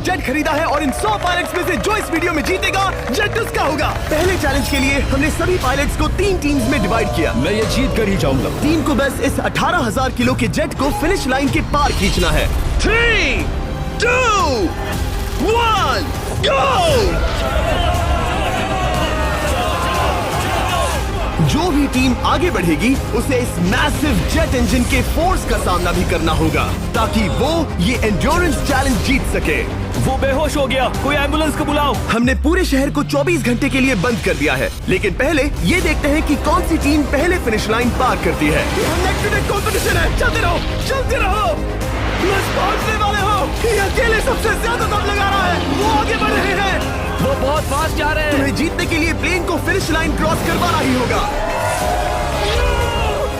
Jet खरीदा है और इन 100 पायलट्स में से जो इस वीडियो में जीतेगा जेट उसका होगा। पहले चैलेंज के लिए हमने सभी पायलट्स को 3 टीम्स में डिवाइड किया। मैं ये जीत कर ही जाऊंगा। टीम को बस इस 18,000 किलो के जेट को फिनिश लाइन के पार खींचना है। 3, 2, 1, गो! जो भी टीम आगे बढ़ेगी उसे इस मैसिव जेट इंजन के फोर्स का सामना भी करना होगा ताकि वो ये एंड्योरेंस चैलेंज जीत सके। वो बेहोश हो गया, कोई एम्बुलेंस को बुलाओ। हमने पूरे शहर को 24 घंटे के लिए बंद कर दिया है, लेकिन पहले ये देखते हैं कि कौन सी टीम पहले फिनिश लाइन पार करती है। कंपटीशन है, चलते रहो, चलते रहो। पहुंचने वाले हो। ये अकेले सबसे ज्यादा दम लगा रहा है, वो आगे बढ़ रहे हैं। वो बहुत फास्ट जा रहे हैं। तुम्हें जीतने के लिए प्लेन को फिनिश लाइन क्रॉस करवाना ही होगा।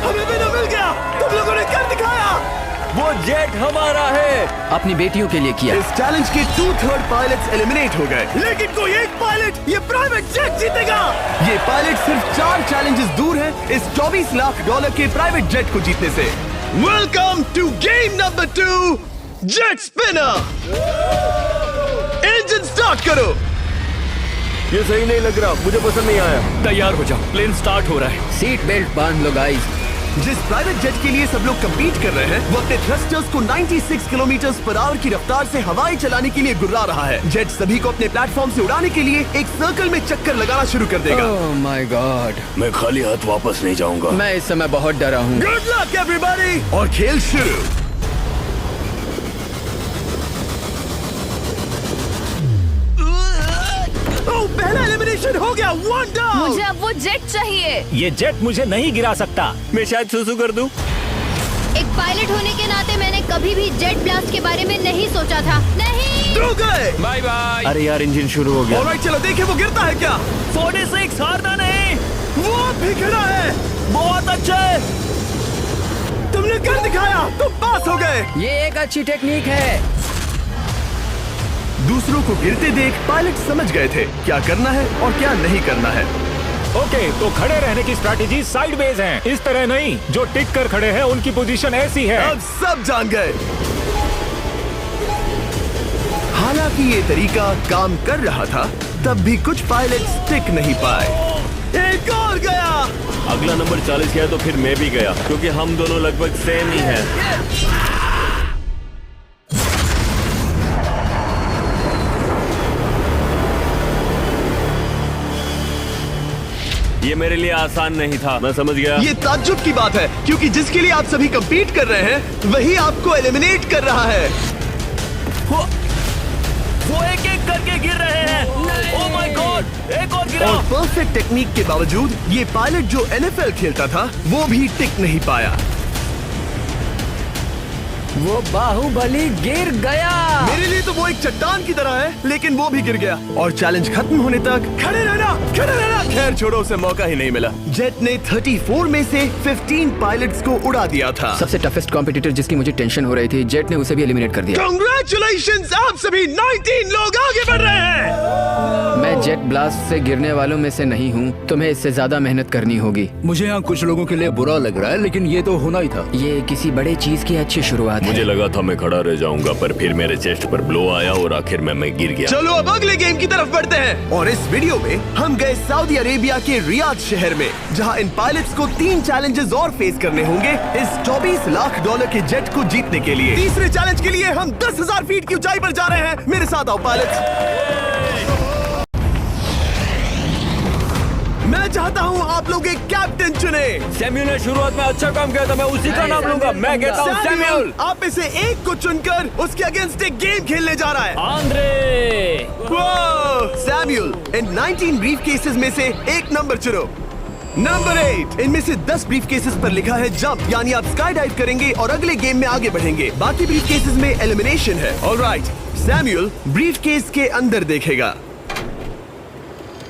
हमें भी मिल गया, तुम लोगों ने कर दिखाया। वो जेट हमारा है। अपनी बेटियों के लिए किया। इस चैलेंज के 2/3 पायलट्स एलिमिनेट हो गए, लेकिन कोई एक पायलट ये प्राइवेट जेट जीतेगा। ये पायलट सिर्फ 4 चैलेंजेस दूर है इस $24 लाख के प्राइवेट जेट को जीतने से। Welcome to game number 2, jet spinner. Engine start करो। ये सही नहीं लग रहा, मुझे पसंद नहीं आया। तैयार हो जाओ, प्लेन स्टार्ट हो रहा है। सीट बेल्ट बांध लो गाइस। जिस प्राइवेट जेट के लिए सब लोग compete कर रहे हैं वो अपने थ्रस्टर्स को 96 किलोमीटर पर आवर की रफ्तार से हवाई चलाने के लिए गुर्रा रहा है। जेट सभी को अपने प्लेटफॉर्म से उड़ाने के लिए एक सर्कल में चक्कर लगाना शुरू कर देगा। ओह माय गॉड, मैं खाली हाथ वापस नहीं जाऊंगा। मैं इस समय बहुत डरा हूँ। गुड लक एवरीबॉडी, और खेल शुरू। पहला एलिमिनेशन हो गया, 1 डाउन। मुझे अब वो जेट चाहिए। ये जेट मुझे नहीं गिरा सकता। मैं शायद सुसु कर दूं। एक पायलट होने के नाते मैंने कभी भी जेट ब्लास्ट के बारे में नहीं सोचा था। नहीं। ड्रू गए। Bye bye. अरे यार, इंजन शुरू हो गया। ऑलराइट, चलो देखें वो गिरता है क्या। 46 हारना नहीं। वो भी खड़ा है। बहुत अच्छा है। तुमने कर दिखाया, तुम पास हो गए। ये एक अच्छी टेक्निक है। दूसरों को गिरते देख पायलट समझ गए थे क्या करना है और क्या नहीं करना है। ओके, तो खड़े रहने की स्ट्रैटेजी साइडवेज है, इस तरह नहीं। जो टिक कर खड़े हैं उनकी पोजीशन ऐसी है। अब सब जान गए। हालांकि ये तरीका काम कर रहा था, तब भी कुछ पायलट टिक नहीं पाए। एक और गया। अगला नंबर 40 गया तो फिर मैं भी गया, क्योंकि हम दोनों लगभग सेम ही हैं। ये मेरे लिए आसान नहीं था, मैं समझ गया। ये ताज्जुब की बात है, क्योंकि जिसके लिए आप सभी compete कर रहे हैं वही आपको एलिमिनेट कर रहा है। वो एक एक करके गिर रहे हैं। ओह माय गॉड, एक और गिरा। और परफेक्ट टेक्निक के बावजूद ये पायलट जो NFL खेलता था वो भी टिक नहीं पाया। वो बाहुबली गिर गया। मेरे लिए तो वो एक चट्टान की तरह है, लेकिन वो भी गिर गया। और चैलेंज खत्म होने तक खड़े रहना, खड़े रहना। खैर छोड़ो, उसे मौका ही नहीं मिला। जेट ने 34 में से 15 पायलट्स को उड़ा दिया था। सबसे टफेस्ट कॉम्पिटिटर जिसकी मुझे टेंशन हो रही थी, जेट ने उसे भी एलिमिनेट कर दिया। कांग्रेचुलेशंस, आप सभी 19 लोग आगे बढ़ रहे हैं। मैं जेट ब्लास्ट से गिरने वालों में से नहीं हूँ, तुम्हें इससे ज्यादा मेहनत करनी होगी। मुझे यहाँ कुछ लोगों के लिए बुरा लग रहा है, लेकिन ये तो होना ही था। ये किसी बड़े चीज की अच्छी शुरुआत है। मुझे लगा था मैं खड़ा रह जाऊंगा, पर फिर मेरे चेस्ट पर ब्लो आया और आखिर में मैं गिर गया। चलो अब अगले गेम की तरफ बढ़ते हैं। और इस वीडियो में हम गए सऊदी अरेबिया के रियाद शहर में, जहां इन पायलट्स को 3 चैलेंजेस और फेस करने होंगे इस $24 लाख के जेट को जीतने के लिए। तीसरे चैलेंज के लिए हम 10,000 फीट की ऊंचाई पर जा रहे हैं। मेरे साथ आओ पायलट्स। मैं चाहता हूँ आप लोग एक कैप्टन चुने। सैम्यूल ने शुरुआत में अच्छा काम किया था, मैं उसी का नाम लूंगा। मैं कहता हूँ सैम्यूल। आप में से एक को चुनकर उसके अगेंस्ट एक गेम खेलने जा रहा है। आंद्रे। सैम्यूल, इन 19 ब्रीफ केसेस में से एक नंबर चुनो। नंबर 8। इनमें से 10 ब्रीफ केसेस पर लिखा है जंप, यानी आप स्काई डाइव करेंगे और अगले गेम में आगे बढ़ेंगे। बाकी ब्रीफ केसेस में एलिमिनेशन है। ऑलराइट, सैम्यूल ब्रीफ केस के अंदर देखेगा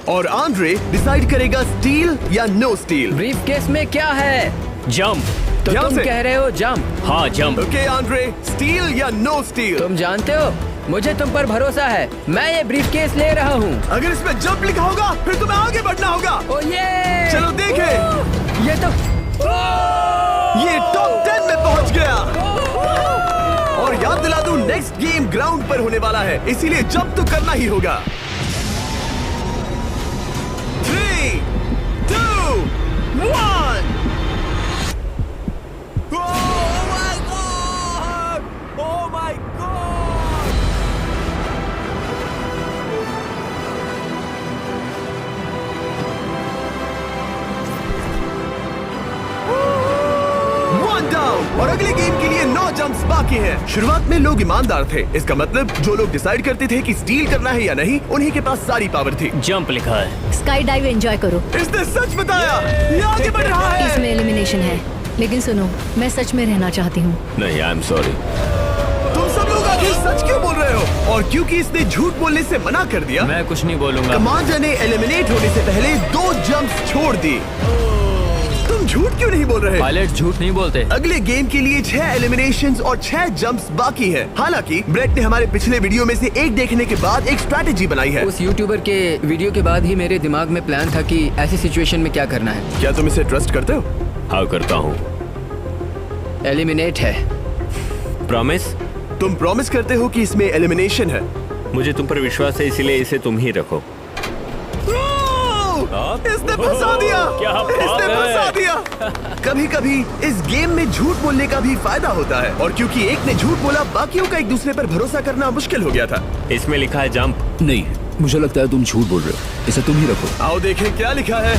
और आंद्रे डिसाइड करेगा स्टील या नो स्टील। ब्रीफकेस में क्या है? जंप। तो ध्यान तुम से। कह रहे हो जंप? हाँ, जंप। ओके आंद्रे, स्टील या नो स्टील? तुम जानते हो, मुझे तुम पर भरोसा है। मैं ये ब्रीफकेस ले रहा हूँ। अगर इसमें जंप लिखा होगा फिर तुम्हें आगे बढ़ना होगा। ओ ये चलो देखें। ये तो ये टॉप 10 में पहुंच गया। और याद दिला दूं, नेक्स्ट गेम ग्राउंड पर होने वाला है, इसीलिए जंप तो करना ही होगा। 3, 2, 1। Oh my God! One down। और अगले गेम के लिए 9 जंप्स बाकी हैं। शुरुआत में लोग ईमानदार थे, इसका मतलब जो लोग डिसाइड करते थे कि स्टील करना है या नहीं, उन्हीं के पास सारी पावर थी। जंप लिखा है। स्काई डाइव एंजॉय करो। इसने सच बताया, ये आगे बढ़ रहा है। इसमें एलिमिनेशन है, लेकिन सुनो, मैं सच में रहना चाहती हूँ। नहीं, आई एम सॉरी। तुम सब लोग आखिर सच क्यों बोल रहे हो? और क्योंकि इसने झूठ बोलने से मना कर दिया, मैं कुछ नहीं बोलूंगा। कमांडर ने एलिमिनेट होने से पहले 2 जंप्स छोड़ दी। तुम झूठ क्यों नहीं बोल रहे? पायलट झूठ नहीं बोलते। अगले गेम के लिए 6 एलिमिनेशंस और 6 जंप्स बाकी हैं। हालांकि ब्रेट ने हमारे पिछले वीडियो में से एक देखने के बाद एक स्ट्रैटेजी बनाई है। उस यूट्यूबर के वीडियो के बाद ही मेरे दिमाग में प्लान था कि ऐसी सिचुएशन में क्या करना है। क्या तुम इसे ट्रस्ट करते हो? हाँ, करता हूँ। एलिमिनेट है। प्रॉमिस? तुम प्रॉमिस करते हो कि इसमें एलिमिनेशन है? मुझे तुम पर विश्वास है, इसलिए इसे तुम ही रखो। इसने फंसा दिया। क्या बात इसने है? फंसा दिया। कभी-कभी इस गेम में झूठ बोलने का भी फायदा होता है, और क्योंकि एक ने झूठ बोला, बाकियों का एक दूसरे पर भरोसा करना मुश्किल हो गया था। इसमें लिखा है जंप। नहीं, मुझे लगता है तुम झूठ बोल रहे हो। इसे तुम ही रखो। आओ देखें क्या लिखा है।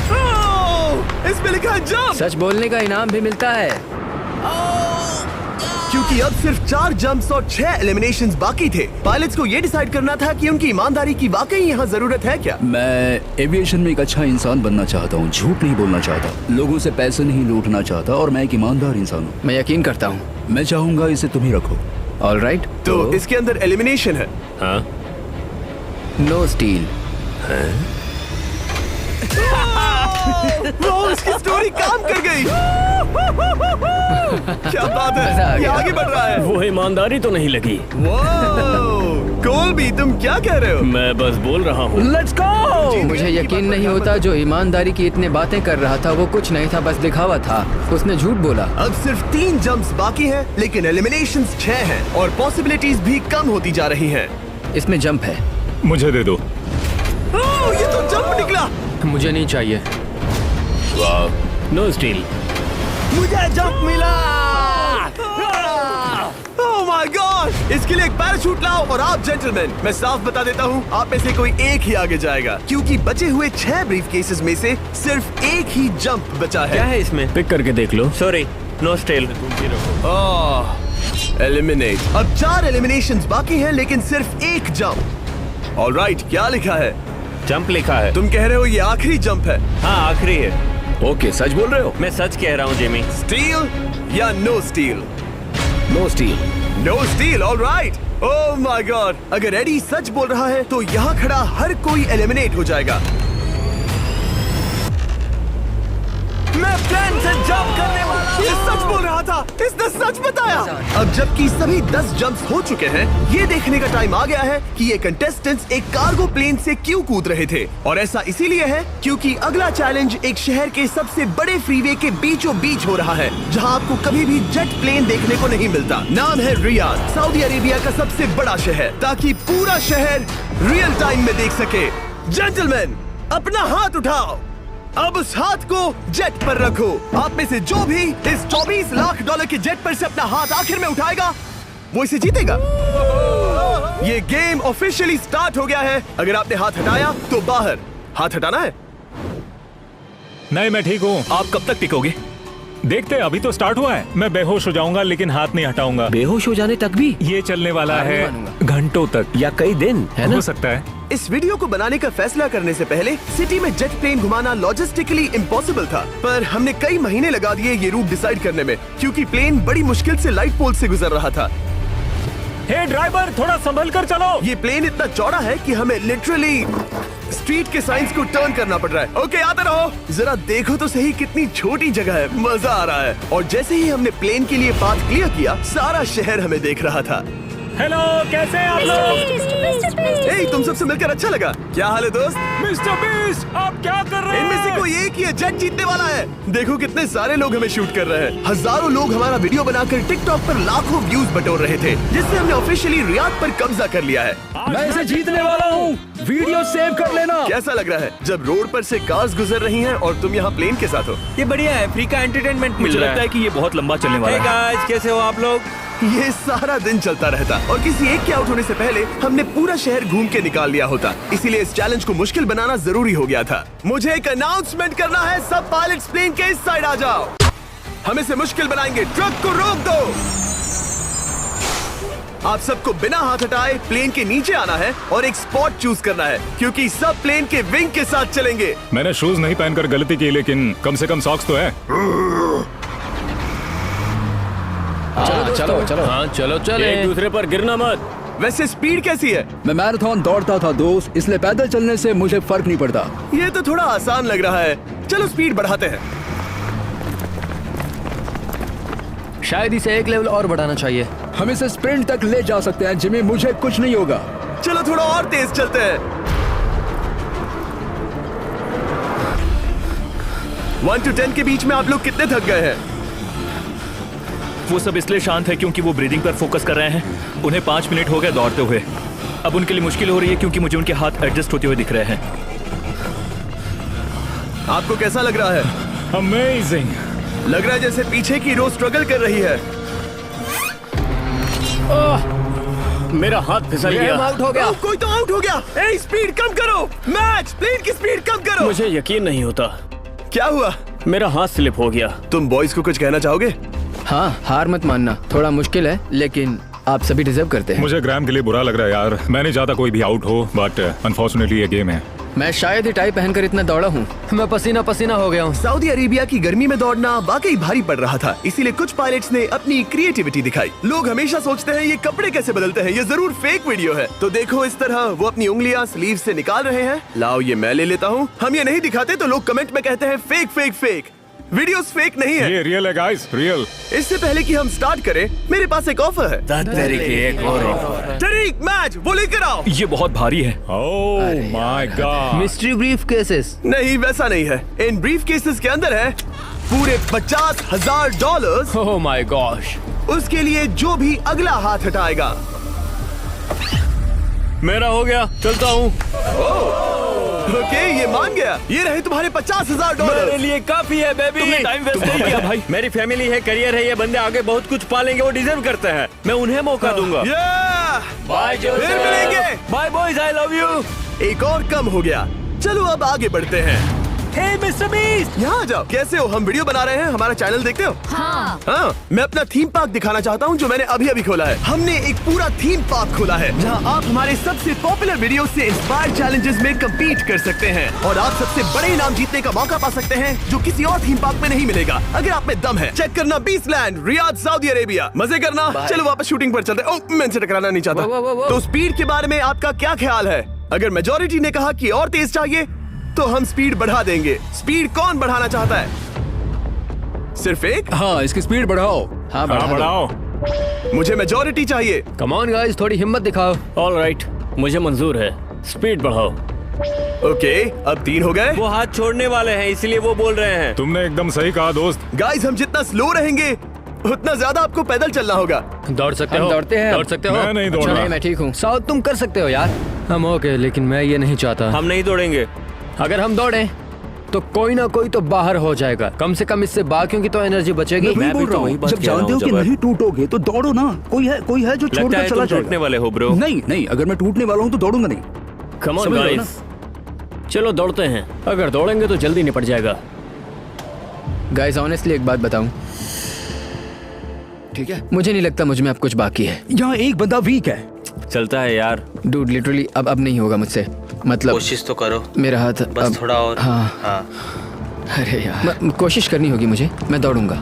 इसमें लिखा है जंप। सच बोलने का इनाम भी मिलता है। क्योंकि अब सिर्फ 4 जंप्स और 6 एलिमिनेशंस बाकी थे, पायलट्स को ये डिसाइड करना था कि उनकी ईमानदारी की वाकई यहाँ जरूरत है क्या। मैं एविएशन में एक अच्छा इंसान बनना चाहता हूँ, झूठ नहीं बोलना चाहता, लोगों से पैसे नहीं लूटना चाहता, और मैं एक ईमानदार इंसान हूँ। मैं यकीन करता हूँ। मैं चाहूंगा इसे तुम ही रखो। All right. तो इसके अंदर एलिमिनेशन है। हाँ, नो स्टील। वो इसकी स्टोरी काम कर गई। क्या बात मजा आ है, ये गया। आगे बढ़ रहा है। वो ईमानदारी तो नहीं लगी। कोलबी, तुम क्या कह रहे हो? मैं बस बोल रहा हूँ। Let's go. मुझे यकीन नहीं होता, जो ईमानदारी की इतने बातें कर रहा था वो कुछ नहीं था, बस दिखावा था। उसने झूठ बोला। अब सिर्फ 3 जंप्स बाकी हैं, लेकिन एलिमिनेशंस 6 हैं और पॉसिबिलिटीज भी कम होती जा रही हैं। इसमें जंप है। मुझे दे दो। ओह, ये तो जंप निकला। मुझे नहीं चाहिए। No steel. मुझे जंप मिला। ओह माय गॉड, इसके लिए एक पैराशूट लाओ। और आप जेंटलमैन, मैं साफ बता देता हूँ, आप में से कोई एक ही आगे जाएगा, क्योंकि बचे हुए 6 ब्रीफ केसेस में से सिर्फ एक ही जंप बचा है। क्या है इसमें? पिक करके देख लो। Sorry, no still. एलिमिनेट। अब 4 एलिमिनेशंस बाकी हैं, लेकिन सिर्फ एक जंप। ऑलराइट, क्या लिखा है? जंप लिखा है। तुम कह रहे हो ये आखिरी जंप है? हाँ, आखिरी है। ओके, सच बोल रहे हो? मैं सच कह रहा हूँ जिमी। स्टील या no steal? No steal. No steal, alright. Oh my God, अगर एडी सच बोल रहा है तो यहाँ खड़ा हर कोई एलिमिनेट हो जाएगा। मैं प्लान से जंप करने वाला। ये सच बोल रहा था, इसने सच बताया। अब जबकि सभी 10 जंप्स हो चुके हैं, ये देखने का टाइम आ गया है कि ये कंटेस्टेंट्स एक कार्गो प्लेन से क्यों कूद रहे थे। और ऐसा इसीलिए है क्योंकि अगला चैलेंज एक शहर के सबसे बड़े फ्रीवे के बीचों बीच हो रहा है, जहां आपको कभी भी जेट प्लेन देखने को नहीं मिलता। नाम है रियाद, सऊदी अरेबिया का सबसे बड़ा शहर, ताकि पूरा शहर रियल टाइम में देख सके। जेंटलमैन, अपना हाथ उठाओ। अब उस हाथ को जेट पर रखो। आप में से जो भी इस $24 लाख के जेट पर से अपना हाथ आखिर में उठाएगा, वो इसे जीतेगा। ये गेम ऑफिशियली स्टार्ट हो गया है। अगर आपने हाथ हटाया तो बाहर। हाथ हटाना है। नहीं, मैं ठीक हूँ। आप कब तक टिकोगे? देखते हैं, अभी तो स्टार्ट हुआ है। मैं बेहोश हो जाऊंगा, लेकिन हाथ नहीं हटाऊंगा। बेहोश हो जाने तक भी? ये चलने वाला हार नहीं है मानूंगा। घंटों तक, या कई दिन, है ना? हो सकता है। इस वीडियो को बनाने का फैसला करने से पहले सिटी में जेट प्लेन घुमाना लॉजिस्टिकली इम्पॉसिबल था, पर हमने कई महीने लगा दिए ये रूट डिसाइड करने में, क्योंकि प्लेन बड़ी मुश्किल से लाइट पोल से गुजर रहा था। हे ड्राइवर, थोड़ा संभल कर चलो। ये प्लेन इतना चौड़ा है कि हमें लिटरली स्ट्रीट के साइंस को टर्न करना पड़ रहा है। ओके, आते रहो। जरा देखो तो सही कितनी छोटी जगह है, मजा आ रहा है। और जैसे ही हमने प्लेन के लिए पाथ क्लियर किया, सारा शहर हमें देख रहा था। हेलो, कैसे हैं आप लोग? ए, तुम सबसे मिलकर अच्छा लगा। क्या हाल है दोस्त? मिस्टर बीस्ट, आप क्या कर रहे इनमें से हैं? कोई एक ही है जेट जीतने वाला है। देखो कितने सारे लोग हमें शूट कर रहे हैं। हजारों लोग हमारा वीडियो बनाकर टिकटॉक पर लाखों व्यूज बटोर रहे थे, जिससे हमने ऑफिशियली रियाद पर कब्जा कर लिया है। मैं इसे जीतने वाला हूँ। वीडियो सेव कर लेना। कैसा लग रहा है जब रोड पर से कार्स गुजर रही हैं और तुम यहाँ प्लेन के साथ हो? ये बढ़िया है, फ्री का एंटरटेनमेंट मिल रहा है। लगता है कि ये बहुत लंबा चलने वाला है। गाइस, कैसे हो आप लोग? ये सारा दिन चलता रहता और किसी एक के आउट होने से पहले हमने पूरा शहर घूम के निकाल लिया होता। इसीलिए इस चैलेंज को मुश्किल बनाना जरूरी हो गया था। मुझे एक अनाउंसमेंट करना है, सब पायलट्स प्लेन के इस साइड आ जाओ। हम इसे मुश्किल बनाएंगे, ट्रक को रोक दो। आप सबको बिना हाथ हटाए प्लेन के नीचे आना है और एक स्पॉट चूज करना है, क्योंकि सब प्लेन के विंग के साथ चलेंगे। मैंने शूज नहीं पहनकर गलती की, लेकिन कम से कम सॉक्स तो है। चलो हाँ चलो चले, एक दूसरे पर गिरना मत। वैसे स्पीड कैसी है? मैं मैराथन दौड़ता था दोस्त, इसलिए पैदल चलने से मुझे फर्क नहीं पड़ता। ये तो थोड़ा आसान लग रहा है। चलो स्पीड बढ़ाते हैं। शायद इसे एक लेवल और बढ़ाना चाहिए। हम इसे स्प्रिंट तक ले जा सकते हैं जिमी, मुझे कुछ नहीं होगा। चलो थोड़ा और तेज चलते हैं। 1 to 10 के बीच में आप लोग कितने थक गए हैं? वो सब इसलिए शांत है क्योंकि वो ब्रीदिंग पर फोकस कर रहे हैं। उन्हें 5 मिनट हो गए दौड़ते हुए। अब उनके लिए मुश्किल हो रही है क्योंकि मुझे उनके हाथ एडजस्ट होते हुए दिख रहे हैं। आपको कैसा लग रहा है? अमेजिंग। लग रहा है जैसे पीछे की रो स्ट्रगल कर रही है। मेरा हाथ फिसल गया। आउट हो गया। कोई तो आउट हो गया। ए, स्पीड कम करो। मैच, प्लेन की स्पीड कम करो। मुझे यकीन नहीं होता, क्या हुआ? मेरा हाथ स्लिप हो गया। तुम बॉयज को कुछ कहना चाहोगे? हाँ, हार मत मानना। थोड़ा मुश्किल है, लेकिन आप सभी डिजर्व करते हैं। मुझे ग्राम के लिए बुरा लग रहा है यार। मैं नहीं चाहता कोई भी आउट हो, बट अनफॉर्चुनेटली ये गेम है। मैं शायद ही टाई पहनकर इतना दौड़ा हूँ। मैं पसीना पसीना हो गया हूँ। सऊदी अरेबिया की गर्मी में दौड़ना वाकई भारी पड़ रहा था, इसीलिए कुछ पायलट्स ने अपनी क्रिएटिविटी दिखाई। लोग हमेशा सोचते हैं ये कपड़े कैसे बदलते हैं, ये जरूर फेक वीडियो है। तो देखो इस तरह वो अपनी उंगलियां स्लीव से निकाल रहे हैं। लाओ ये मैं ले लेता हूँ। हम ये नहीं दिखाते तो लोग कमेंट में कहते हैं fake fake fake. Videos fake नहीं है, ये रियल है गाइस, रियल। इससे पहले कि हम स्टार्ट करें, मेरे पास एक ऑफर है। तरीक मैच वो लेकर आओ। ये बहुत भारी है। ओह my God. Mystery brief cases. नहीं वैसा नहीं है। इन ब्रीफ केसेस के अंदर है पूरे $50,000। Oh my gosh. उसके लिए जो भी अगला हाथ हटाएगा। मेरा हो गया, चलता हूँ। ओके, ये मान गया। ये रहे तुम्हारे $50,000। मेरे लिए काफी है बेबी। तुमने टाइम वेस्ट नहीं किया भाई। मेरी फैमिली है, करियर है, ये बंदे आगे बहुत कुछ पालेंगे, वो डिजर्व करते हैं। मैं उन्हें मौका दूंगा। बाय फिर मिलेंगे। Bye boys, I love you. एक और कम हो गया। चलो अब आगे बढ़ते हैं। हे मिस्टर बीस्ट, यहाँ आ जाओ। कैसे हो? हम वीडियो बना रहे हैं, हमारा चैनल देखते हो? हाँ, मैं अपना थीम पार्क दिखाना चाहता हूँ जो मैंने अभी अभी खोला है। हमने एक पूरा थीम पार्क खोला है जहाँ आप हमारे सबसे पॉपुलर वीडियो से इंस्पायर्ड चैलेंजेस में कम्पीट कर सकते हैं और आप सबसे बड़े इनाम जीतने का मौका पा सकते हैं जो किसी और थीम पार्क में नहीं मिलेगा। अगर आप में दम है, चेक करना beast land, Riyadh, Saudi Arabia. मजे करना। चलो वापस शूटिंग पर चलते हैं। मैं इनसे टकराना नहीं चाहता। तो स्पीड के बारे में आपका क्या ख्याल है? अगर मेजोरिटी ने कहा कि और तेज चाहिए तो हम स्पीड बढ़ा देंगे। स्पीड कौन बढ़ाना चाहता है? सिर्फ एक? हाँ, इसकी स्पीड बढ़ाओ। हाँ, हाँ बढ़ाओ। मुझे मेजोरिटी चाहिए। कम ऑन गाइस, थोड़ी हिम्मत दिखाओ। ऑल राइट, मुझे मंजूर है। स्पीड बढ़ाओ। ओके, अब 3 हो गए। वो हाथ छोड़ने वाले हैं, इसलिए वो बोल रहे हैं। तुमने एकदम सही कहा दोस्त। गाइस, हम जितना स्लो रहेंगे उतना ज्यादा आपको पैदल चलना होगा। दौड़ सकते हम हो? दौड़ते हैं। दौड़ सकते हो? मैं नहीं दौड़ अच्छा, रहा। नहीं, मैं ठीक हूँ। साउथ तुम कर सकते हो यार। हम ओके, लेकिन मैं ये नहीं चाहता। हम नहीं दौड़ेंगे। अगर हम दौड़े तो कोई ना कोई तो बाहर हो जाएगा। कम से कम इससे बाकियों की तो एनर्जी बचेगी। मैं बोल रहा हूँ, जब जानते हो कि नहीं टूटोगे तो दौड़ो ना। कोई है जो लगता छोड़कर है चला तुम टूटने जाएगा। वाले हो ब्रो। नहीं, अगर मैं टूटने वाला हूँ तो दौड़ूंगा नहीं। कम ऑन समझ रहे हो गाइस, चलो दौड़ते हैं। अगर दौड़ेंगे तो जल्दी निपट जाएगा। गाइस ऑनेस्टली एक बात बताऊं, ठीक है, मुझे नहीं लगता मुझ में अब कुछ बाकी है। यहाँ एक बंदा वीक है। चलता है यार। डूड लिटरली अब नहीं होगा मुझसे। मतलब कोशिश तो करो, मेरा हाथ बस अब, थोड़ा और। हाँ। अरे यार, कोशिश करनी होगी मुझे। मैं दौड़ूंगा।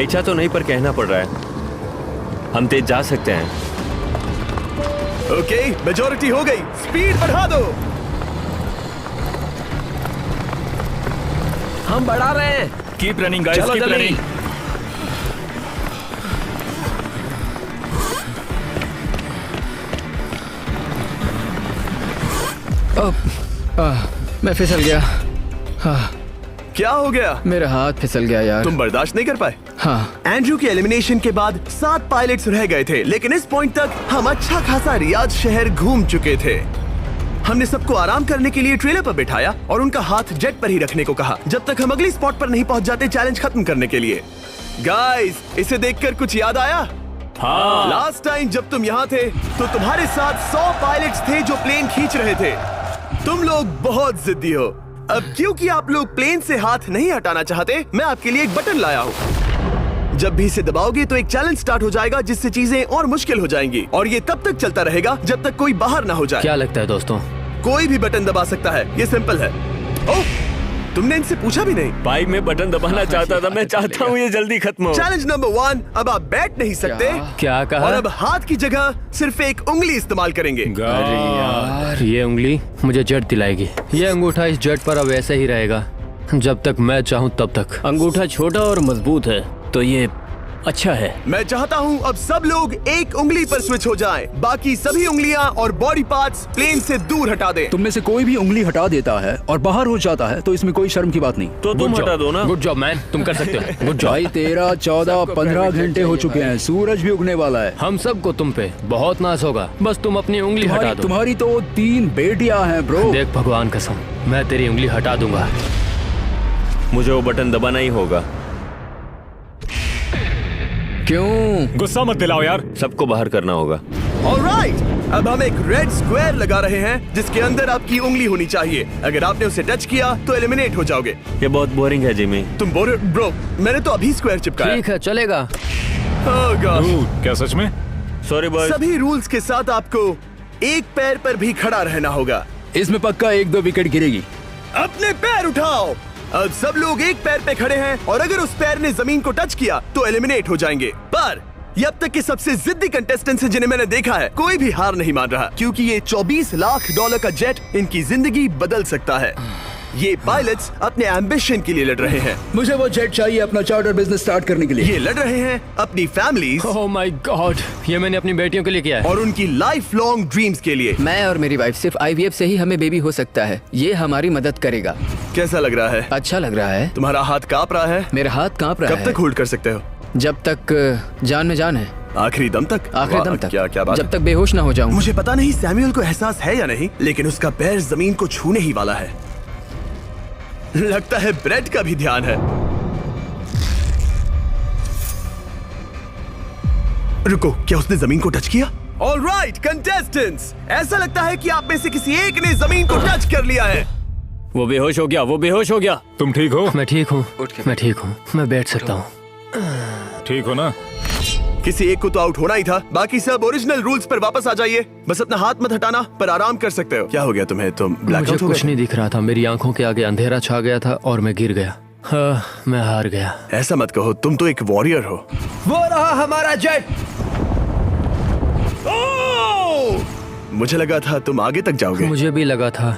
इच्छा तो नहीं पर कहना पड़ रहा है। हम तेज जा सकते हैं। ओके, मेजोरिटी हो गई। स्पीड बढ़ा दो। हम बढ़ा रहे हैं। Keep running guys, keep running. मैं फिसल गया। क्या हो गया? मेरा हाथ फिसल गया यार। तुम बर्दाश्त नहीं कर पाए? हाँ। एंड्रू के एलिमिनेशन के बाद 7 पायलट्स रह गए थे, लेकिन इस पॉइंट तक हम अच्छा खासा रियाद शहर घूम चुके थे। हमने सबको आराम करने के लिए ट्रेलर पर बिठाया और उनका हाथ जेट पर ही रखने को कहा जब तक हम अगली स्पॉट पर नहीं पहुंच जाते चैलेंज खत्म करने के लिए। गाइस, इसे देखकर कुछ याद आया? हाँ। लास्ट टाइम जब तुम यहाँ थे तो तुम्हारे साथ 100 पायलट्स थे जो प्लेन खींच रहे थे। तुम लोग बहुत जिद्दी हो। अब क्योंकि आप लोग प्लेन से हाथ नहीं हटाना चाहते, मैं आपके लिए एक बटन लाया हूँ। जब भी इसे दबाओगे तो एक चैलेंज स्टार्ट हो जाएगा जिससे चीजें और मुश्किल हो जाएंगी और ये तब तक चलता रहेगा जब तक कोई बाहर ना हो जाए। क्या लगता है दोस्तों? कोई भी बटन दबा सकता है, ये सिंपल है। ओह, तुमने इनसे पूछा भी नहीं। भाई मैं बटन दबाना चाहता था, मैं चाहता हूँ ये जल्दी खत्म हो। चैलेंज नंबर 1, अब आप बैठ नहीं सकते। क्या कहा? और अब हाथ की जगह सिर्फ एक उंगली इस्तेमाल करेंगे। अरे यार, ये उंगली मुझे जट दिलाएगी। ये अंगूठा इस जट पर अब ऐसे ही रहेगा जब तक मैं चाहूँ तब तक। अंगूठा छोटा और मजबूत है तो ये अच्छा है। मैं चाहता हूँ अब सब लोग एक उंगली पर स्विच हो जाएं। बाकी सभी उंगलियां और बॉडी पार्ट्स प्लेन से दूर हटा दें। तुम में से कोई भी उंगली हटा देता है और बाहर हो जाता है तो इसमें कोई शर्म की बात नहीं। तो तुम हटा दो ना। गुड जॉब मैन, तुम कर सकते हो। Good job. भाई 13, 14, 15 घंटे हो चुके हैं, सूरज भी उगने वाला है। हम सबको तुम पे बहुत नाज होगा, बस तुम अपनी उंगली हटा दो। तुम्हारी तो 3 बेटियां हैं ब्रो। देख भगवान कसम, मैं तेरी उंगली हटा दूंगा। मुझे वो बटन दबाना ही होगा। क्यों? गुस्सा मत दिलाओ यार। सबको बाहर करना होगा। ऑलराइट, अब हम एक रेड स्क्वायर लगा रहे हैं जिसके अंदर आपकी उंगली होनी चाहिए। अगर आपने उसे टच किया तो एलिमिनेट हो जाओगे। ये बहुत बोरिंग है जिमी। तुम ब्रो, मैंने तो अभी स्क्वायर चिपकाया। ठीक है, चलेगा। Oh gosh। क्या सच में? Sorry boy. सभी रूल्स के साथ आपको एक पैर पर भी खड़ा रहना होगा। इसमें पक्का 1-2 विकेट गिरेगी। अपने पैर उठाओ। अब सब लोग एक पैर पे खड़े हैं और अगर उस पैर ने जमीन को टच किया तो एलिमिनेट हो जाएंगे। पर ये अब तक के सबसे जिद्दी कंटेस्टेंट्स हैं जिन्हें मैंने देखा है। कोई भी हार नहीं मान रहा क्योंकि ये $24 लाख का जेट इनकी जिंदगी बदल सकता है। ये पायलट्स अपने एम्बिशन के लिए लड़ रहे हैं। मुझे वो जेट चाहिए अपना चार्टर बिजनेस स्टार्ट करने के लिए। ये लड़ रहे हैं अपनी फैमिलीज ओह माय गॉड, ये मैंने अपनी बेटियों के लिए किया है। और उनकी लाइफ लॉन्ग ड्रीम्स के लिए। मैं और मेरी वाइफ सिर्फ IVF से ही हमें बेबी हो सकता है। ये हमारी मदद करेगा। कैसा लग रहा है? अच्छा लग रहा है। तुम्हारा हाथ कांप रहा है? मेरा हाथ कांप रहा है। कब तक होल्ड कर सकते हो? जब तक जान में जान है। आखिरी दम तक? आखिरी दम वाह, तक। क्या बात जब है। तक बेहोश ना हो जाऊं। मुझे पता नहीं सैमुअल को एहसास है या नहीं, लेकिन उसका पैर जमीन को छूने ही वाला है। लगता है ब्रेड का भी ध्यान है। रुको, क्या उसने जमीन को टच किया? ऑलराइट कंटेस्टेंट्स, ऐसा लगता है कि आप में से किसी एक ने जमीन को टच कर लिया है। वो बेहोश हो गया, वो बेहोश हो गया। तुम ठीक हो? मैं ठीक हूँ, मैं ठीक हूँ, मैं बैठ सकता हूँ। ठीक हो ना? किसी एक को तो आउट होना ही था। बाकी सब ओरिजिनल रूल्स पर वापस आ जाइए। बस अपना हाथ मत हटाना, पर आराम कर सकते हो। क्या हो गया तुम्हें? तुम मुझे ब्लैकआउट हो कुछ गए? नहीं दिख रहा था। मेरी आंखों के आगे अंधेरा छा गया था और मैं गिर गया। हाँ, मैं हार गया। ऐसा मत कहो, तुम तो एक वॉरियर हो। वो रहा हमारा जेट। मुझे लगा था तुम आगे तक जाओगे। मुझे भी लगा था।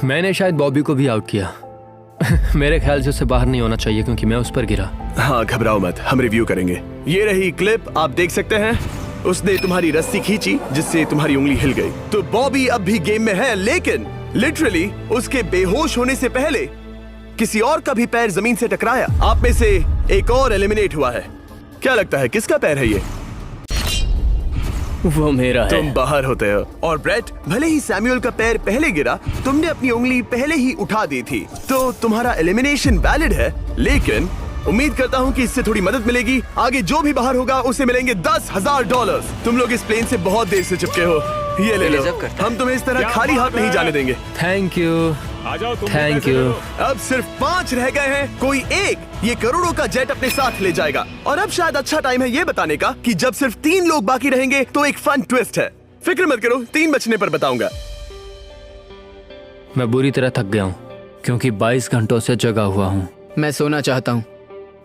मैंने शायद बॉबी को भी आउट किया। मेरे ख्याल से उसे बाहर नहीं होना चाहिए क्योंकि मैं उस पर गिरा। हाँ, घबराओ मत, हम रिव्यू करेंगे। ये रही क्लिप, आप देख सकते हैं। उसने तुम्हारी रस्सी खींची जिससे तुम्हारी उंगली हिल गई। तो बॉबी अब भी गेम में है, लेकिन लिटरली उसके बेहोश होने से पहले किसी और का भी पैर जमीन से टकराया। आप में से एक और एलिमिनेट हुआ है। क्या लगता है किसका पैर है ये? वो मेरा है। तुम बाहर होते हो। और ब्रेट, भले ही सैमुअल का पैर पहले गिरा, तुमने अपनी उंगली पहले ही उठा दी थी, तो तुम्हारा एलिमिनेशन वैलिड है। लेकिन उम्मीद करता हूँ कि इससे थोड़ी मदद मिलेगी। आगे जो भी बाहर होगा उसे मिलेंगे $10,000। तुम लोग इस प्लेन से बहुत देर से चिपके हो, ये ले लो। हम तुम्हें इस तरह खाली हाथ नहीं जाने देंगे। थैंक यू, आ जाओ तुम। Thank you. अब सिर्फ 5 रह गए हैं। कोई एक ये करोड़ों का जेट अपने साथ ले जाएगा। और अब शायद अच्छा टाइम है ये बताने का कि जब सिर्फ 3 लोग बाकी रहेंगे तो एक फन ट्विस्ट है। फिक्र मत करो, 3 बचने पर बताऊंगा। मैं बुरी तरह थक गया हूँ क्योंकि 22 घंटों से जगा हुआ हूँ। मैं सोना चाहता हूँ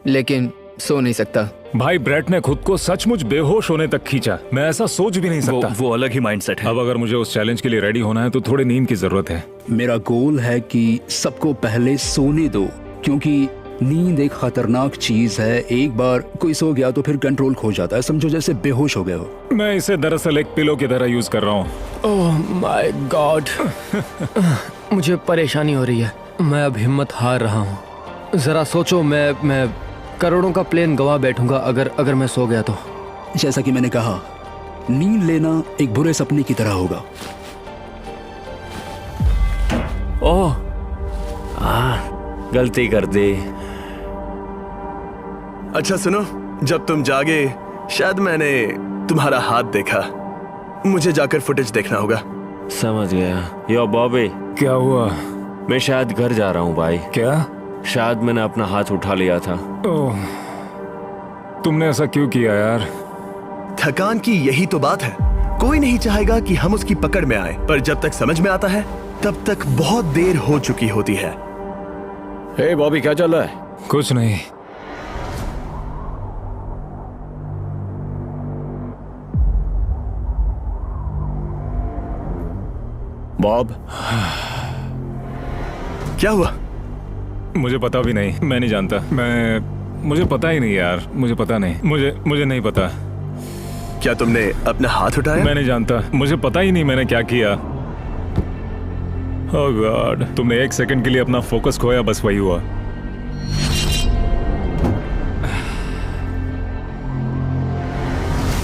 लेकिन सो नहीं सकता। भाई ब्रेट ने खुद को सचमुच बेहोश होने तक खींचा। मैं ऐसा सोच भी नहीं सकता। वो अलग ही माइंडसेट है। अब अगर मुझे उस चैलेंज के लिए रेडी होना है तो थोड़ी नींद की जरूरत है। मेरा गोल है कि सबको पहले सोने दो, क्योंकि नींद एक खतरनाक चीज है। एक बार कोई सो गया तो फिर कंट्रोल खो जाता है। समझो जैसे बेहोश हो गए हो। मैं इसे दरअसल एक पिलो की तरह यूज कर रहा हूँ ओह माय गॉड। मुझे परेशानी हो रही है। मैं अब हिम्मत हार रहा हूँ। जरा सोचो, मैं करोड़ों का प्लेन गवा बैठूंगा अगर मैं सो गया तो। जैसा कि मैंने कहा, नींद लेना एक बुरे सपने की तरह होगा। ओह, गलती कर दी। अच्छा सुनो, जब तुम जागे शायद मैंने तुम्हारा हाथ देखा। मुझे जाकर फुटेज देखना होगा। समझ गया। यो बॉबी, क्या हुआ? मैं शायद घर जा रहा हूँ भाई। क्या? शायद मैंने अपना हाथ उठा लिया था। ओह, तुमने ऐसा क्यों किया यार? थकान की यही तो बात है। कोई नहीं चाहेगा कि हम उसकी पकड़ में आए, पर जब तक समझ में आता है तब तक बहुत देर हो चुकी होती है। हे बॉबी, क्या चल रहा है? कुछ नहीं। बॉब, क्या हुआ? मुझे पता भी नहीं। मैं नहीं जानता। मुझे पता ही नहीं यार। मुझे पता नहीं। मुझे नहीं पता। क्या तुमने अपना हाथ उठाया? मैं नहीं जानता। मुझे पता ही नहीं मैंने क्या किया। ओह गॉड, तुमने 1 सेकंड के लिए अपना फोकस खोया, बस वही हुआ।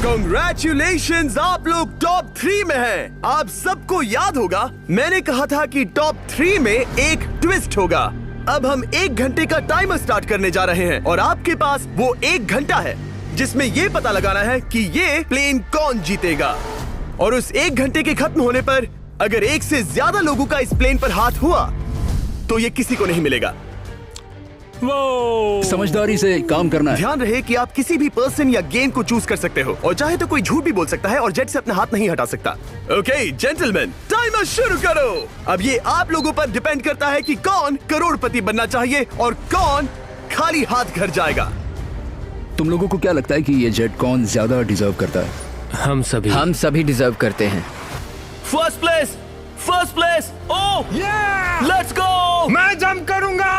Congratulations, आप लोग टॉप 3 में हैं। आप सबको याद होगा मैंने कहा था कि टॉप 3 में एक ट्विस्ट होगा। अब हम 1 घंटे का टाइमर स्टार्ट करने जा रहे हैं और आपके पास वो 1 घंटा है जिसमें ये पता लगाना है कि ये प्लेन कौन जीतेगा। और उस 1 घंटे के खत्म होने पर अगर 1 से ज्यादा लोगों का इस प्लेन पर हाथ हुआ तो ये किसी को नहीं मिलेगा। समझदारी से काम करना है। ध्यान रहे कि आप किसी भी पर्सन या गेम को चूज कर सकते हो और चाहे तो कोई झूठ भी बोल सकता है और जेट से अपना हाथ नहीं हटा सकता। ओके जेंटलमैन, टाइमर शुरू करो। अब ये आप लोगों पर डिपेंड करता है कि कौन करोड़पति बनना चाहिए और कौन खाली हाथ घर जाएगा। तुम लोगों को क्या लगता है कि ये जेट कौन ज्यादा डिजर्व करता है? हम सभी डिजर्व करते हैं। First place, first place. Oh let's go. मैं जंप करूंगा।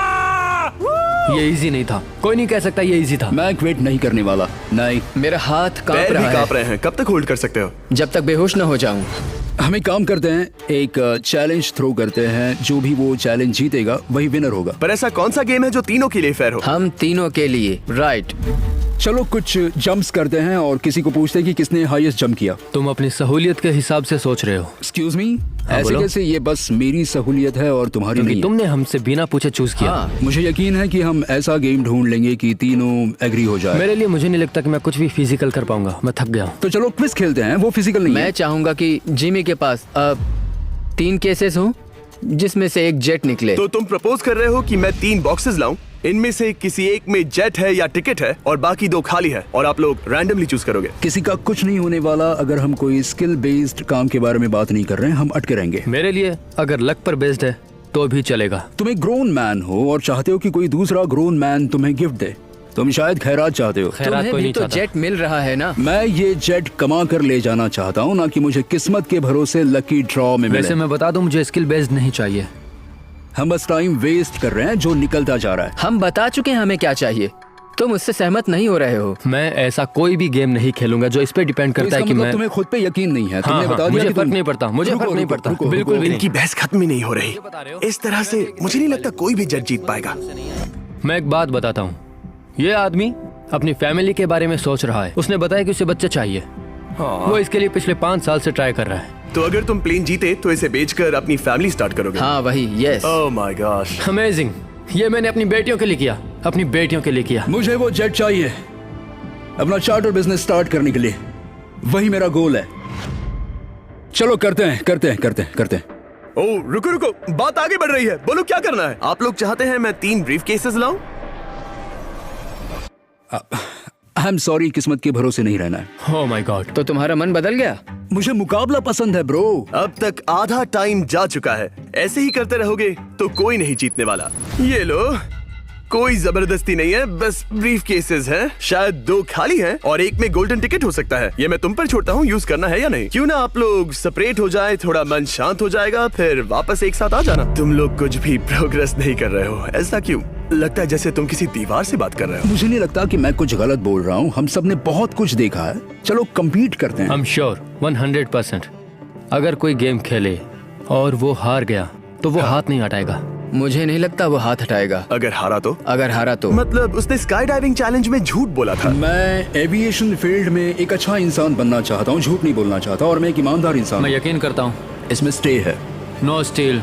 ये इजी नहीं था। कोई नहीं कह सकता ये इजी था। मैं क्विट नहीं करने वाला। नहीं, मेरा हाथ कांप पैर रहा भी है। कांप रहे हैं। कब तक होल्ड कर सकते हो? जब तक बेहोश न हो जाऊं। हम एक काम करते हैं, एक चैलेंज थ्रो करते हैं। जो भी वो चैलेंज जीतेगा वही विनर होगा। पर ऐसा कौन सा गेम है जो तीनों के लिए फेयर हो? हम तीनों के लिए। राइट। चलो कुछ जंप्स करते हैं और किसी को पूछते हैं कि किसने हाईएस्ट जंप किया। तुम अपनी सहूलियत के हिसाब से सोच रहे हो। एक्सक्यूज मी, ऐसे बोलो। कैसे? ये बस मेरी सहूलियत है और तुम्हारी क्योंकि नहीं। तुमने हमसे बिना पूछे चूज किया। हाँ, मुझे यकीन है कि हम ऐसा गेम ढूंढ लेंगे कि तीनों एग्री हो जाए। मेरे लिए मुझे नहीं लगता कि मैं कुछ भी फिजिकल कर पाऊंगा। मैं थक गया हूँ। तो चलो क्विज खेलते हैं। वो फिजिकल नहीं मैं है। चाहूंगा कि जिमी के पास अब 3 केसेस हों जिसमें से एक जेट निकले। तो तुम प्रपोज कर रहे हो कि मैं 3 बॉक्सेस लाऊं, इनमें से किसी एक में जेट है या टिकट है और बाकी 2 खाली है और आप लोग रैंडमली चूज करोगे। किसी का कुछ नहीं होने वाला। अगर हम कोई स्किल बेस्ड काम के बारे में बात नहीं कर रहे हैं, हम अटके रहेंगे। मेरे लिए अगर लक पर बेस्ड है तो भी चलेगा। तुम एक ग्रोन मैन हो और चाहते हो कि कोई दूसरा ग्रोन मैन तुम्हें गिफ्ट दे। तुम शायद खैरात चाहते हो। खैरात तुम्हें कोई भी नहीं तो चाहता। जेट मिल रहा है ना। मैं ये जेट कमा कर ले जाना चाहता हूँ, ना कि मुझे किस्मत के भरोसे लकी ड्रॉ में वैसे मिले। मैं बता दूं, मुझे स्किल बेस्ड नहीं चाहिए। हम बस टाइम वेस्ट कर रहे हैं जो निकलता जा रहा है। हम बता चुके हैं हमें क्या चाहिए। तुम उससे सहमत नहीं हो रहे हो। मैं ऐसा कोई भी गेम नहीं खेलूंगा जो इस पे डिपेंड तो करता है इसका कि मतलब मैं। तुम्हें खुद पे यकीन नहीं है। तुमने बता दिया मुझे कि फर्क तुम- नहीं पड़ता। मुझे रुको, फर्क नहीं रुको, पड़ता। रुको, बिल्कुल भी नहीं। इनकी बहस खत्म ही नहीं हो रही। इस तरह से मुझे नहीं लगता कोई भी जेट जीत पाएगा। मैं एक बात बताता हूँ। ये आदमी अपनी फैमिली के बारे में सोच रहा है। उसने बताया कि उसे बच्चा चाहिए। वो इसके लिए पिछले 5 साल से ट्राई कर रहा है। तो अगर तुम प्लेन जीते तो इसे बेचकर अपनी फैमिली स्टार्ट करोगे? हाँ वही, yes. Oh my gosh. Amazing. ये मैंने अपनी बेटियों के लिए किया। अपनी बेटियों के लिए किया। मुझे वो जेट चाहिए अपना चार्टर बिजनेस स्टार्ट करने के लिए। वही मेरा गोल है। चलो करते हैं। ओह रुको रुको, बात आगे बढ़ रही है। बोलो क्या करना है? आप लोग चाहते हैं मैं 3 ब्रीफ केसेस लाऊं? आई एम सॉरी, किस्मत के भरोसे नहीं रहना है। ओह माय गॉड। तो तुम्हारा मन बदल गया? मुझे मुकाबला पसंद है ब्रो। अब तक आधा टाइम जा चुका है। ऐसे ही करते रहोगे तो कोई नहीं जीतने वाला। ये लो, कोई जबरदस्ती नहीं है, बस ब्रीफ केसेस हैं। शायद 2 खाली हैं और एक में गोल्डन टिकट हो सकता है। ये मैं तुम पर छोड़ता हूँ, यूज करना है या नहीं। क्यों ना आप लोग सेपरेट हो जाए, थोड़ा मन शांत हो जाएगा, फिर वापस एक साथ आ जाना। तुम लोग कुछ भी प्रोग्रेस नहीं कर रहे हो। ऐसा क्यों? लगता है जैसे तुम किसी दीवार से बात कर रहे हो। मुझे नहीं लगता कि मैं कुछ गलत बोल रहा हूँ। हम सब ने बहुत कुछ देखा है। चलो कम्पीट करते हैं। I'm sure 100%। अगर कोई गेम खेले और वो हार गया तो वो हाथ नहीं हटाएगा। मुझे नहीं लगता वो हाथ हटाएगा। अगर हारा तो? अगर हारा तो मतलब उसने स्काई डाइविंग चैलेंज में झूठ बोला था। मैं एविएशन फील्ड में एक अच्छा इंसान बनना चाहता हूँ, झूठ नहीं बोलना चाहता, और मैं एक ईमानदार इंसान मैं हूँ। यकीन करता हूँ। इसमें स्टे है। No steal.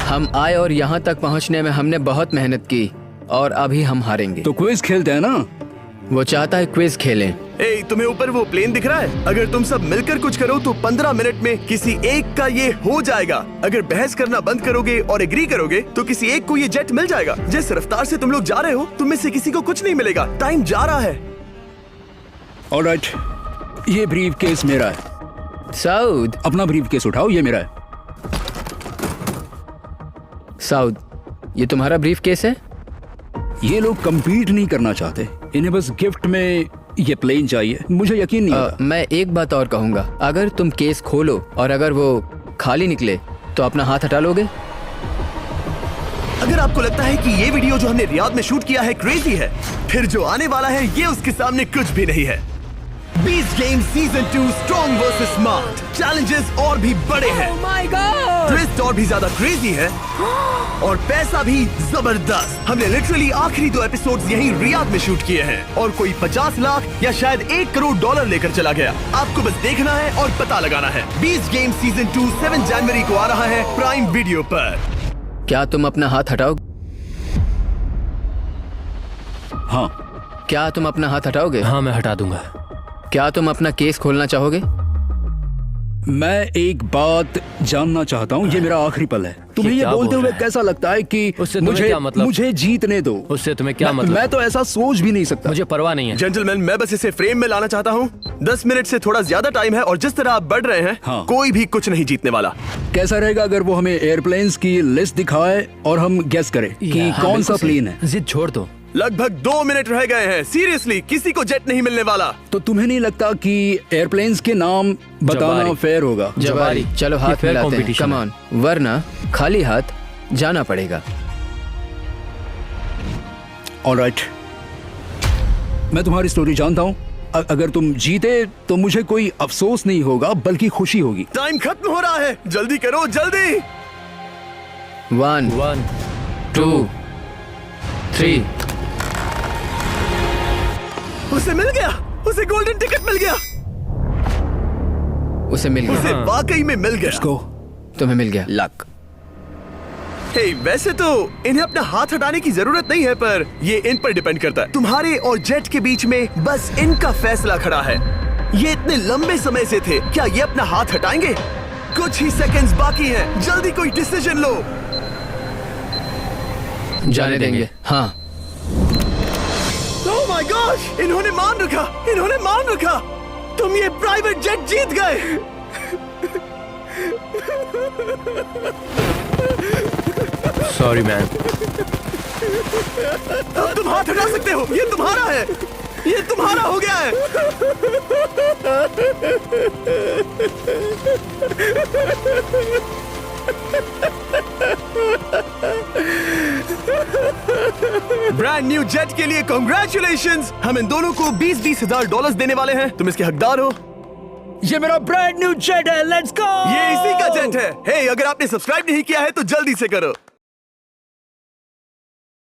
हम आए और यहाँ तक पहुँचने में हमने बहुत मेहनत की और अभी हम हारेंगे। तो क्विज खेलते हैं ना? वो चाहता है क्विज खेलें। ए, तुम्हें ऊपर वो प्लेन दिख रहा है? अगर तुम सब मिलकर कुछ करो तो 15 मिनट में किसी एक का ये हो जाएगा। अगर बहस करना बंद करोगे और एग्री करोगे तो किसी एक को ये जेट मिल जाएगा। जिस रफ्तार से तुम लोग जा रहे हो, तुम में से किसी को कुछ नहीं मिलेगा। टाइम जा रहा है। ऑलराइट, ये ब्रीफ केस मेरा है। साउद, अपना ब्रीफ केस उठाओ, ये मेरा है। साउद, ये तुम्हारा ब्रीफ केस है? ये लोग compete नहीं करना चाहते, इन्हें बस गिफ्ट में ये प्लेन चाहिए। मुझे यकीन नहीं होता। मैं एक बात और कहूंगा, अगर तुम केस खोलो और अगर वो खाली निकले तो अपना हाथ हटा लोगे? अगर आपको लगता है कि ये वीडियो जो हमने रियाद में शूट किया है क्रेजी है, फिर जो आने वाला है ये उसके सामने कुछ भी नहीं है। Beast game season 2 strong versus smart. Challenges और भी बड़े हैं। ट्विस्ट और भी ज्यादा क्रेजी है और पैसा भी जबरदस्त। हमने लिटरली आखिरी 2 एपिसोड्स यहीं रियाद में शूट किए हैं और कोई 50 लाख या शायद $1 करोड़ लेकर चला गया। आपको बस देखना है और पता लगाना है। बीस्ट गेम सीजन 2 7 जनवरी को आ रहा है प्राइम वीडियो पर। क्या तुम अपना हाथ हटाओगे? हाँ। क्या तुम अपना हाथ हटाओगे? हाँ, मैं हटा दूंगा। क्या तुम अपना केस खोलना चाहोगे? मैं एक बात जानना चाहता हूँ, ये मेरा आखिरी पल है। तुम्हें ये क्या बोलते बोल हुए रहा है? कैसा लगता है कि उससे तुम्हें मुझे क्या मतलब? मुझे जीतने दो। उससे तुम्हें क्या मतलब? मैं तो ऐसा सोच भी नहीं सकता। मुझे परवाह नहीं है। जेंटलमैन, मैं बस इसे फ्रेम में लाना चाहता हूँ। 10 मिनट से थोड़ा ज्यादा टाइम है और जिस तरह आप बढ़ रहे हैं, हाँ। कोई भी कुछ नहीं जीतने वाला। कैसा रहेगा अगर वो हमें एयरप्लेन्स की लिस्ट दिखाए और हम गेस करें कि हाँ, कौन सा बिल्कुल सही। प्लेन है? जिद छोड़ दो। लगभग 2 मिनट रह गए हैं। सीरियसली, किसी को जेट नहीं मिलने वाला। तो तुम्हें नहीं लगता कि एयरप्लेन्स के नाम बताना जवारी। फेयर होगा? जवारी, चलो ये हाथ fair मिलाते हैं। competition कम है। ऑन, वरना खाली हाथ जाना पड़ेगा। ऑलराइट, मैं तुम्हारी स्टोरी जानता हूँ। अगर तुम जीते तो मुझे कोई अफसोस नहीं होगा बल्कि खुशी होगी। टाइम खत्म हो रहा है, जल्दी करो, जल्दी। 1 1 2 3। उसे मिल गया, उसे गोल्डन टिकट मिल गया। उसे मिल गया। उसे वाकई में मिल गया। इसको तुम्हें मिल गया। लक। हे, वैसे तो इन्हें अपना हाथ हटाने की जरूरत नहीं है, पर ये इन पर डिपेंड करता है। तुम्हारे और जेट के बीच में बस इनका फैसला खड़ा है। ये इतने लंबे समय से थे, क्या ये अपना हाथ हटाएंगे? कुछ ही सेकंड्स बाकी हैं, जल्दी कोई डिसीजन लो। जाने देंगे। हाँ। ओह माय गॉश, इन्होंने मान रखा, इन्होंने मान रखा। तुम ये प्राइवेट जेट जीत गए। Sorry man. अब तुम हाथ हटा सकते हो, ये तुम्हारा है, ये तुम्हारा हो गया है। ब्रांड न्यू जेट के लिए कांग्रेचुलेशंस। हम इन दोनों को 20-20 हजार डॉलर्स देने वाले हैं। तुम इसके हकदार हो। ये मेरा ब्रांड न्यू जेट है, लेट्स गो। ये इसी का जेट है। हे, अगर आपने सब्सक्राइब नहीं किया है तो जल्दी से करो।